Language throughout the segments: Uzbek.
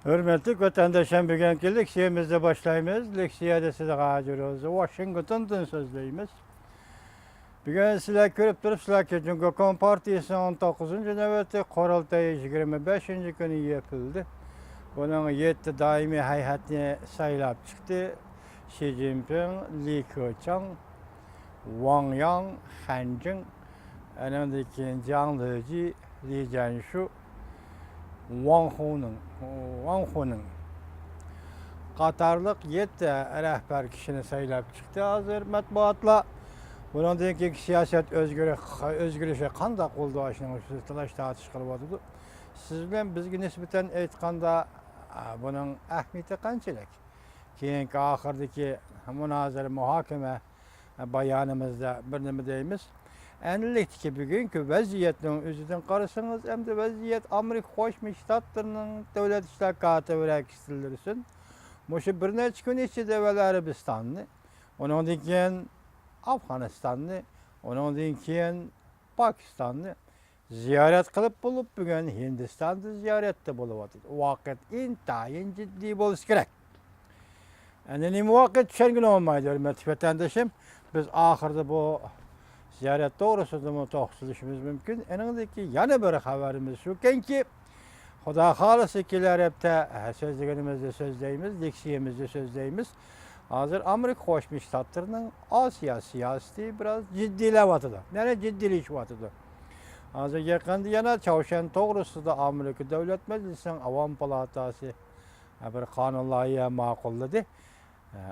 Hürmetli vatandaşım bugünkü leksiyemizde başlayımız. Leksiyede size gacırız. Washington'dan sözleyimiz. Bugün sizler görüp durupsizlar ki Cumhuriyet Halk Partisi'nin 19. nöbeti Kurultayı 25. günü yapıldı. Bunun 7 daimi hayatını saylap çıktı. Xi Jinping, Li Keqiang, Wang Yang, Han Zheng, önündeki Jiang Leji, Li Jianshu, Wang Hu'nun Qatarlıq 7 rəhbər kişini saylap çıktı. Hazır matbuatla bunun ki siyaset özgürlüğü qandaq oldu aşının talaş tartış qılıb atdı. Siz bilen bizge nisbeten aytqanda bunun ahmiyeti qançalik? Keyinki ahırdaki münazara muhakeme bayanımızda bir nima deymiz. Enlikti ki bugünkü vaziyetinin özüden qarasınız, hem de vaziyet Amerika Qo'shma Shtatlarının devlet işler katibirakisidirsin. Muşu bir neçe gün içinde evvel Arabistan'ı, ondan keyin Afganistan'ı, ondan keyin Pakistan'ı ziyaret kılıp bulup bugün Hindistan'da ziyarette bulup vakit intayin ciddi boluş gerek. Yani vakit düşen gün olmaydı hürmetli vatandaşım. Biz ahırda bu ziyaret doğrusunda mı toxsilishimiz mümkün. Enindeki yana bir haberimiz şu ki Xudo xolasa kelarapta so'zlaganimizda so'zlaymiz, leksiyamizda so'zlaymiz. Hozir Amerika Qo'shma Shtatlarining Osiyo siyosati biroz jiddiylashyapti. Yana jiddiylashyapti. Hozir yaqinda yana Chavshan to'g'risida Amerika Davlat Majlisining Avom palatasi bir qonun loyiha ma'qulladi.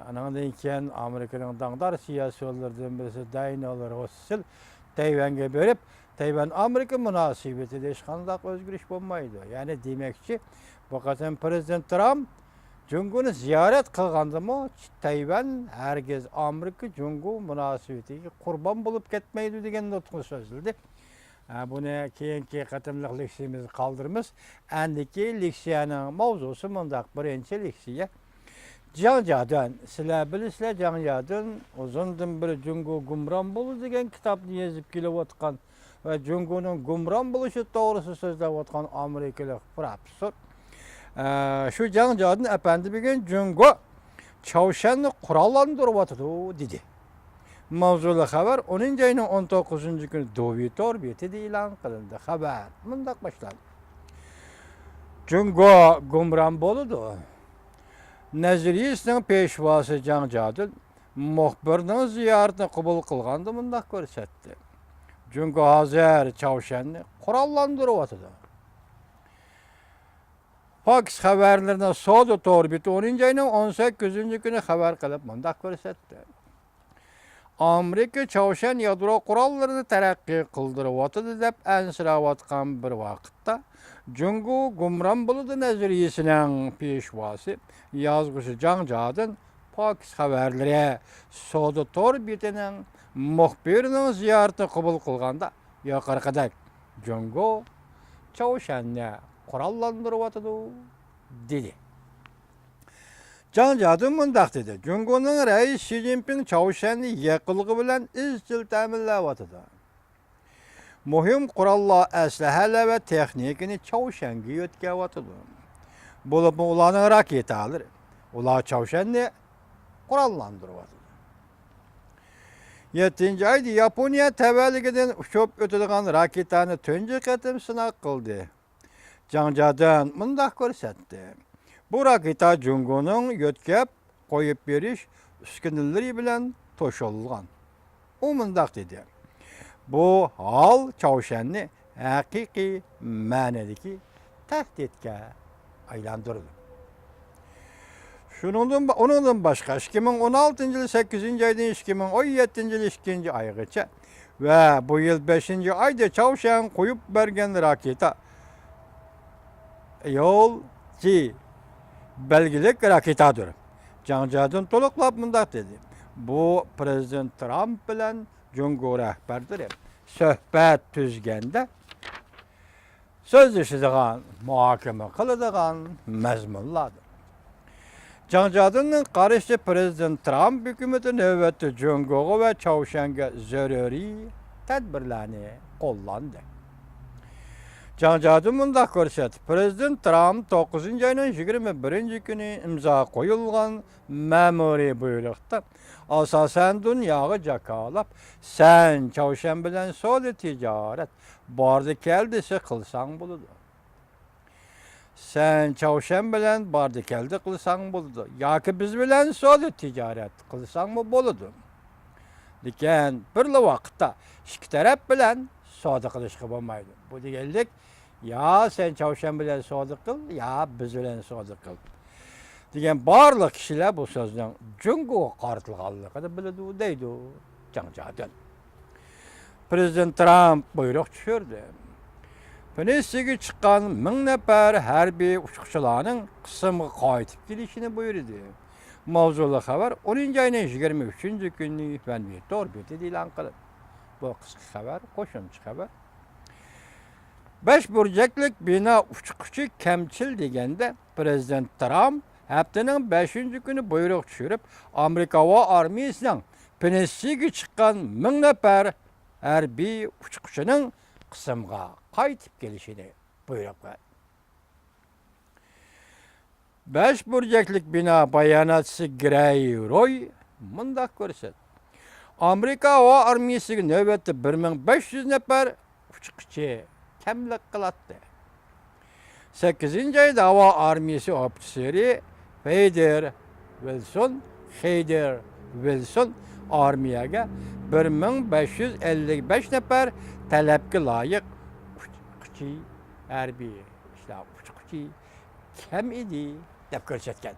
Andan keyin Amerikaning dangdar siyosatchilaridan birisi Daynolar Rossell Tayvanga berib, Tayvan Amerika münasebetide hech qanday o'zgarish bo'lmaydi. Ya'ni demakchi, bu qachon Prezident Trump Junguni ziyorat qilgandimi, Tayvan hargiz Amerika Jungu munosabatiga qurbon bo'lib ketmaydi degan nutq so'zildi. Buni keyingi qatimliq leksiyamizni qoldiramiz. Andiki leksiyaning mavzusi mundaq birinchi leksiya. Jiang Jadun, sizlar bilasizlar, Jiang Jadun uzundan beri Jungu gumron bo'ldi degan kitobni yozib kelayotgan va Junguning gumron bo'lishi to'g'risida so'zlayotgan amerikalik professor. Shu Jiang Jadun apandi bugun Jungu Chavshanni qurollantiryapti dedi. Mavzuli xabar 10-ayning 19-kuni Dovyet orbitida e'lon qilindi. Xabar mundaq boshlandi. Jungu gumron bo'ldi. Naziriyasining peshvosi Jiang Jadun muxbirning ziyoratini qabul qilganda mundaq ko'rsatdi. Jungu hozir Chavshanni qurollantiryapti. Fox xabarlarining Soda orbiti 10-ayning 18-kuni xabar qilib mundaq ko'rsatdi. Amerika Chavshan yadro qurollarini taraqqiy qildiryapti deb ansirayotgan bir vaqtda Jungu gumron bo'ldi nazariyasining peshvosi yozuvchi Jiang Jadun Fox xabarlari Soda orbitining muxbirining ziyoratini qabul qilganda yuqorqidek Jungu Chavshanni qurollantiryapti dedi. Jiang Jadun mundaq dedi. Junguning rais Xi Jinping Chavshanni yaqinligi bilan izchil ta'minlayapti. Muhim qurollar, aslahalar va texnikani Chavshanga yetkazayapti. Bo'lib ularning raketalari, ular Chavshanni qurollantiryapti. 7-oyda Yaponiya tavalligidan uchib o'tadigan raketani tunji qatim sinov qildi. Jiang Jadun mundaq ko'rsatdi. Bu raketa Junguning yetkazib qo'yib berish uskunalari bilan to'shilgan. U mundaq dedi. Bu hol Chavshanni haqiqiy ma'nodagi tahdidga aylantirdi. Onundan başqa 2016-yil 8-oydan 2017-yil 2-oygacha va bu yil 5-oyda Chavshan qo'yib bergan raketa yo'l-chi belgilik raketadir. Jiang Jadun to'liqlab mundaq dedi. Bu Prezident Trump bilan Jungu rahbaridir. Suhbat tuzganda so'zlashadigan, muhokama qiladigan mazmunlardir. Jiang Jadunning qarashicha Prezident Trump hukumati navbatda Junguga va Chavshanga zaruriy tadbirlarni qo'llandi. Janjadu mundaq ko'rsatdi. Prezident Trump 9-ayning 21-kuni imzo qo'yilgan ma'muriy buyruqda asosan dunyoga jakolab, sen Çavuşan bilan savdo tijorat bordi keldisi qilsang bo'ladi. Sen Çavuşan bilan bordi keldi qilsang bo'ladi. Yoki biz bilan savdo tijorat qilsangmi bo'ladi. Lekin bir vaqtda ikki taraf bilan savdo qilishga bo'lmaydi. Bu deganlik ya sen Çavuşan bilan savdo qil, ya biz bilan savdo qil. Degan barliq kishilar bu so'zning jungo qartilganligini biladi deydi Janjadin. Prezident Trump buyruq tushirdi. Pensiyaga chiqqan 1000 nafar harbiy uçqunchilarning qismga qaytib kelishini buyurdi. Mavzuli xabar 10-ayning 23-kuni Vanvit orbitida e'lon qilindi. Bu qisqa xabar, qo'shimcha xabar. 5 burjaklik bino uçquchi kamchil deganda Prezident Trump haftaning 5-kuni buyruq tushirib, Amerika va armiyasining pensiyaga chiqqan 1000 nafar harbiy uçquchining qismga qaytib kelishini buyurdi. 5 burjaklik bino bayonotchisi Gray Roy mundaq ko'rsatdi. Amerika va armiyasiga navbatda 1500 nafar uçquchi kamlik qiladi. 8-ayda havo armiyasi ofitseri Hayder Wilson armiyaga 1555 nafar talabga loyiq uçquchi harbiy uçquchi kam edi deb ko'rsatgan.